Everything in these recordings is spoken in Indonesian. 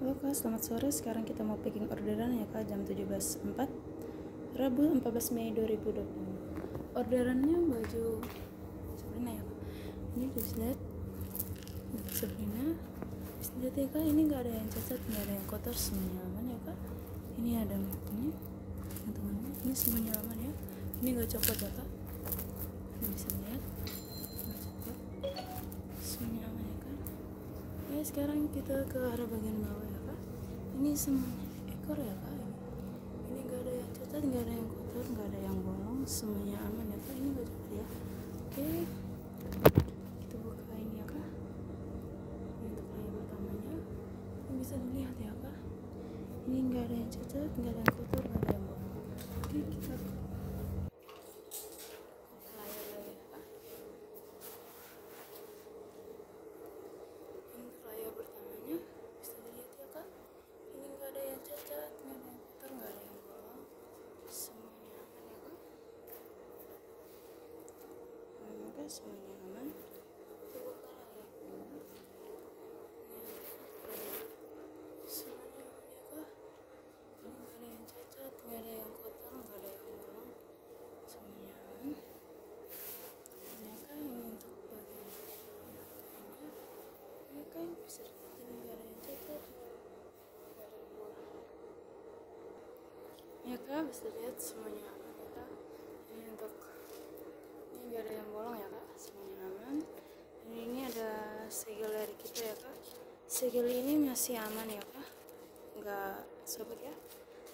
Halo Kak, selamat sore. Sekarang kita mau packing orderan ya Kak, jam 17.04 Rabu 14 Mei 2020. Orderannya baju Sabrina ya Kak. Ini dilihat Sabrina. Lihat ya Kak, ini gak ada yang cacat, gak ada yang kotor, semuanya aman ya Kak. Ini ada ini teman-teman, ini semuanya aman ya. Ini gak copot ya Kak. Ini bisa lihat, gak copot, semuanya aman ya Kak. Ya sekarang kita ke arah bagian bawah ya Kak. Ini semuanya ekor ya Kak. Ini gak ada yang cacat, gak ada yang kotor, gak ada yang bolong, semuanya aman ya Kak. Ini gak copot ya. Oke, kita buka ini ya Kak. Ini untuk layar pertamanya. Ini bisa dilihat ya Kak. Ini gak ada yang cacat, gak ada yang kotor, gak ada yang bolong. Oke, kita layar lagi ya Kak. Ini untuk layar pertamanya, bisa dilihat ya Kak. Ini gak ada yang cacat, gak ada yang kotor, gak ada yang bolong, semuanya aman ya Kak. Oke, semuanya aman. Kita buka layar kedua. Semuanya aman ya Kak. Ini gak ada yang cacat, gak ada yang kotor, gak ada yang bolong, semuanya aman. Ini ya Kak, ini untuk bagian kainnya. Ini kain bisa dilihat, ini gak ada yang cacat, gak ada yang bolong ya Kak, bisa lihat semuanya aman ya Kak. Ini untuk ini gak ada yang bolong ya Kak, semuanya aman. Dan ini ada segel dari kita ya Kak. Segel ini masih aman ya Kak, nggak sobek ya.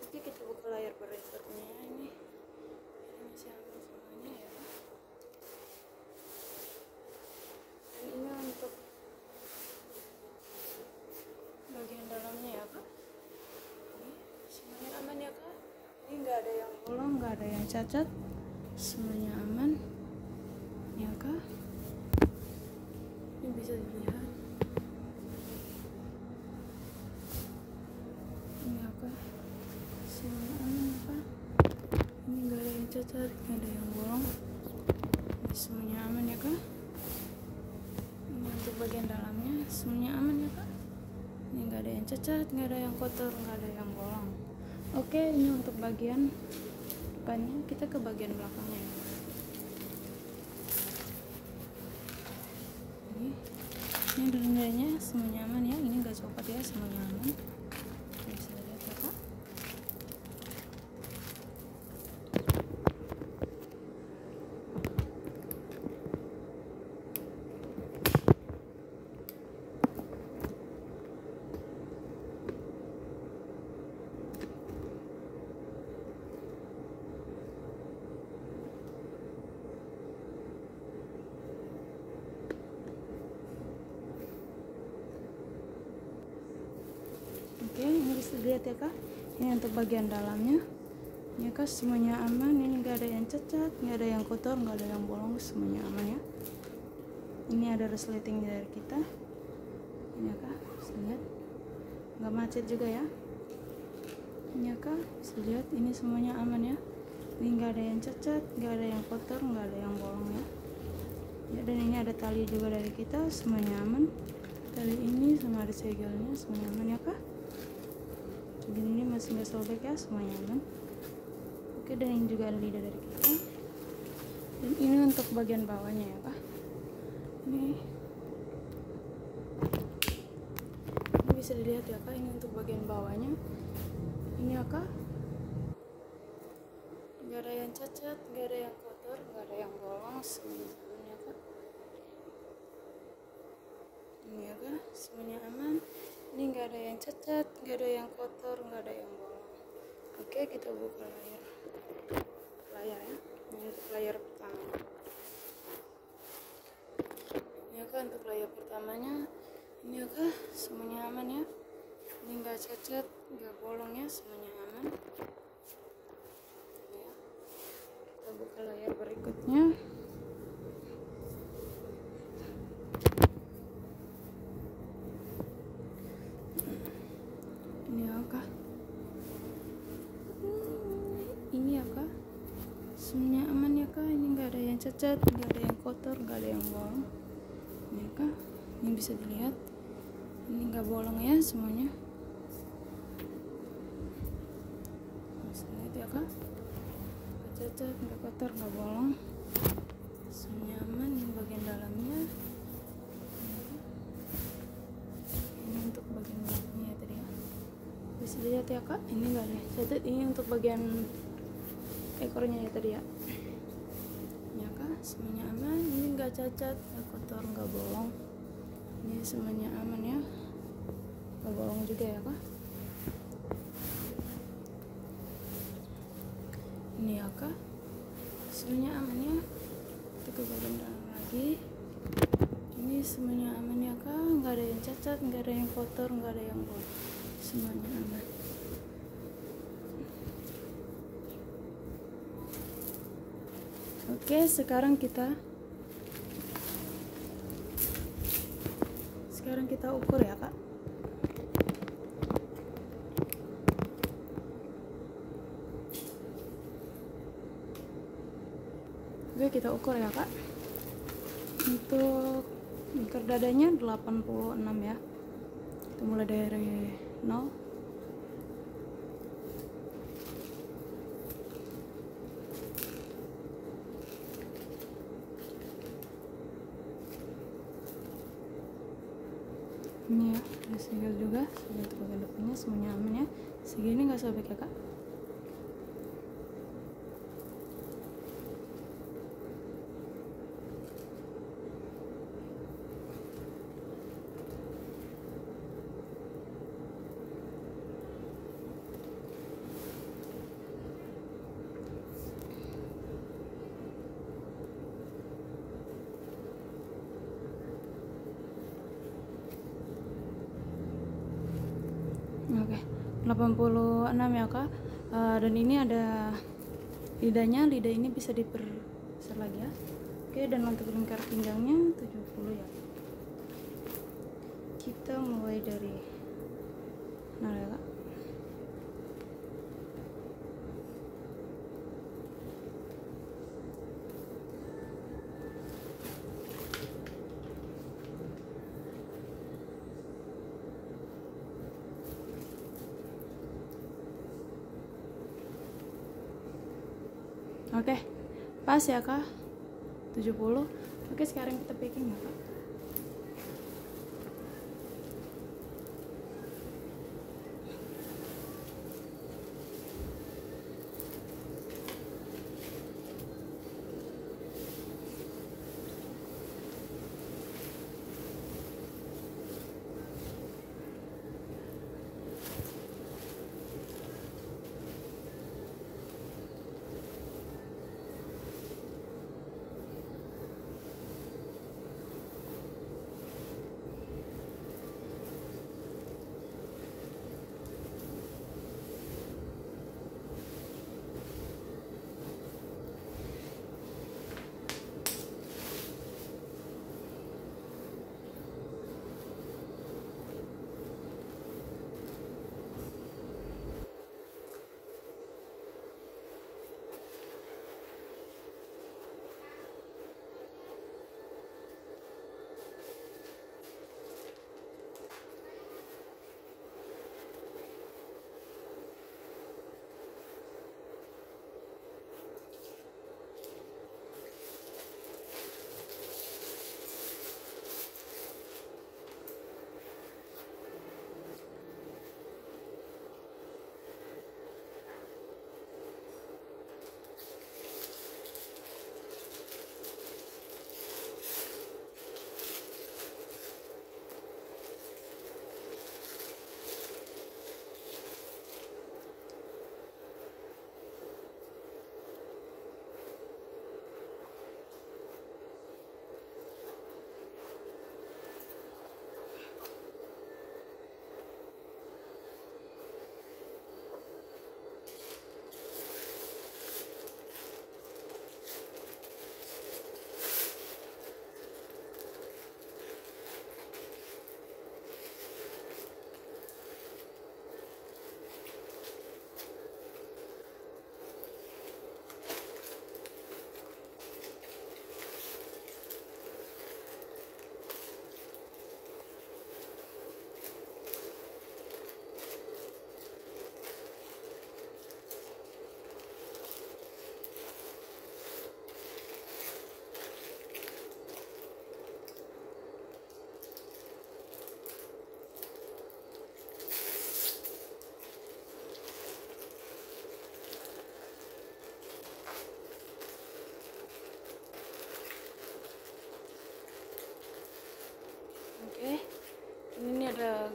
Oke, kita buka layar berikutnya. Ini masih aman semuanya ya Kak. Dan ini untuk bagian dalamnya ya Kak. Ini semuanya aman ya Kak. Ini nggak ada yang bolong, nggak ada yang cacat, semuanya aman ya Kak. Ini bisa dilihat ini ya Kak, semuanya aman ya Kak. Ini nggak ada yang cacat, nggak ada yang bolong, ini semuanya aman ya Kak. Ini untuk bagian dalamnya semuanya aman ya Kak. Ini nggak ada yang cacat, nggak ada yang kotor, nggak ada yang bolong. Oke, ini untuk bagian depannya. Kita ke bagian belakangnya ya. Ini dendanya semuanya aman ya. Ini nggak copot ya, semuanya aman. Bisa lihat ya Kak. Oke, ini bisa dilihat ya Kak. Ini untuk bagian dalamnya. Ini Kak, semuanya aman. Ini nggak ada yang cacat, nggak ada yang kotor, nggak ada yang bolong, semuanya aman ya. Ini ada resleting dari kita. Ini ya Kak, bisa lihat. Nggak macet juga ya. Ini ya Kak, bisa lihat. Ini semuanya aman ya. Ini nggak ada yang cacat, nggak ada yang kotor, nggak ada yang bolong ya. Ya, dan ini ada tali juga dari kita, semuanya aman. Tali ini sama ada segelnya, semuanya aman ya Kak. Dan ini masih nggak sobek ya, semuanya aman. Oke, dan ini juga ada lidah dari kita. Dan ini untuk bagian bawahnya ya Kak. Ini bisa dilihat ya Kak. Ini untuk bagian bawahnya. Ini ya Kak. Nggak ada yang cacat, nggak ada yang kotor, nggak ada yang bolong, semuanya aman ya Kak. Ini ya Kak, semuanya aman. Ini nggak ada yang cacat, nggak ada yang kotor, nggak ada yang bolong. Oke, kita buka layar ya. Ini untuk layar pertama. Ini ya Kak, untuk layar pertamanya. Ini ya Kak, semuanya aman ya. Ini nggak cacat, nggak bolong ya, semuanya aman. Ya. Kita buka layar berikutnya. Ini ya Kak. Ini ya Kak, semuanya aman ya Kak. Ini nggak ada yang cacat, nggak ada yang kotor, nggak ada yang bolong. Ini ya Kak, ini bisa dilihat. Ini nggak bolong ya semuanya. ya kak, nggak cacat, nggak kotor, nggak bolong, semuanya aman. Ini bagian dalamnya, ini untuk bagian belakangnya ya tadi ya, bisa dilihat ya kak, ini nggak ada cacat. Ini untuk bagian ekornya ya tadi ya. Ya kak, semuanya aman. Ini nggak cacat, nggak kotor, nggak bolong. Ini semuanya aman ya, nggak bolong juga ya kak. Ini ya kak, semuanya aman ya. Kita ke bagian dalam lagi. Ini semuanya aman ya kak, nggak ada yang cacat, nggak ada yang kotor, nggak ada yang bolong, semuanya aman. Oke, sekarang kita ukur ya kak. Oke, kita ukur ya kak. Untuk lingkar dadanya 86 ya. Kita mulai dari 0. Ini ya, ada segel juga. Untuk bagian depannya semuanya aman ya. Segini nggak sobek ya kak. Oke, 86 ya kak. Dan ini ada lidahnya, lidah ini bisa diperbesar lagi ya. Oke, dan untuk lingkar pinggangnya 70 ya. Kita mulai dari 0 ya kak. Oke, pas ya kak, 70. Oke, sekarang kita packing ya kak.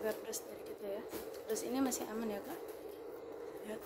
agak pedas dari kita ya. Terus ini masih aman ya kak. Lihat.